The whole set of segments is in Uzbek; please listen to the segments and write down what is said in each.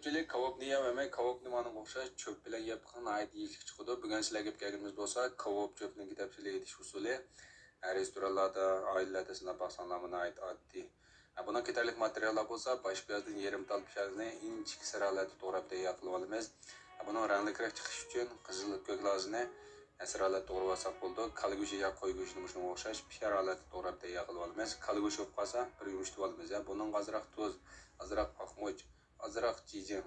Ko'pchilik kavobni yemamay, kavobni mana o'xshash cho'p bilan yeb qilgan yeyishlik chiqadi. Bugun sizlarga kelganimiz bo'lsa, kavob cho'pning kitobchilik etish usuli restoranlarda, oilalarda sinab baqsanlar buni oddiy. Buna ketarlik materiallar bo'lsa, bosh piyozdan yarim tal pisharni inchik siralarga to'g'rab tayyor qilib olamiz. Buni ranglikroq chiqish uchun qizil ko'klazni siralarga to'g'rab olsak bo'ldi. Kal go'shti yoki qo'y go'shtini shunga o'xshash pisharalarga to'g'rab tayyor qilib olamiz. Kal go'shti bo'lib qolsa, bir yumshatib olamiz. Buning azroq tuz, azroq oqmoch, azroq jijin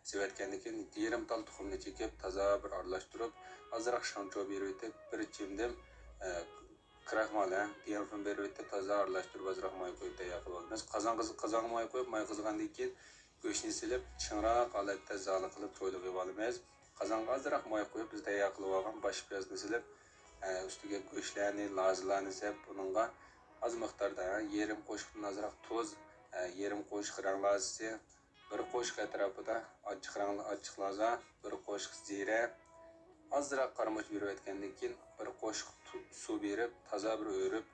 sevatgandan keyin yarim tal tuxumni chekib, toza bir aralashtirib, azroq shancho berib etib, bir chimdim kraxmal, diafon berib etib, toza aralashtirib, azroq moy qo'yib tayyor qilib olamiz. Qozonga moy qo'yib, moy qizgandan keyin go'shtni silib, chingroq holatda zali qilib to'yilib olamiz. Qozonga azroq moy qo'yib, biz tayyor qilib olgan bosh piyozni silib, ustiga go'shtlarni, lazlarni sepib, buningga az miqdorda yarim qo'shiqdan azroq tuz, yarim qo'shiq rang lazisi, bir qo'shiq atrofida achchiq laza, bir qo'shiq zira, azroq qarmoch berib etgandan keyin bir qo'shiq suv berib, toza bir o'rib,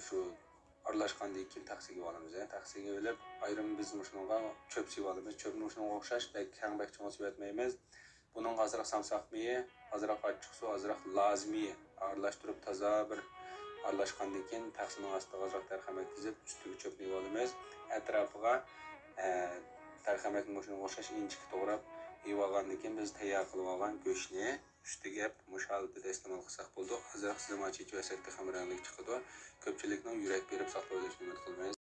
shu aralashgandan keyin taqsiga olamiz. Taqsiga olib, ayrim biz shunga cho'p sepib olamiz. Cho'pni shunga o'xshash kang bak cho'ng sepib etmaymiz. Buning azroq samsaq miyi, azroq achchiq suv, azroq lazmiy aralashtirib toza bir aralashgandan keyin taqsining ostiga azroq tarxamak tizib, ustiga cho'pni olamiz. Atrofiga tarxamakni shunga o'xshash inchik to'g'rab olgandan keyin biz tayyor qilib olgan go'shtni ustiga mushalda iste'mol qilsak bo'ldi. Azroq zamachi chechakda ham rangli chiqadi. Ko'pchilikning yurak berib saqlab olishini umid qilmaymiz.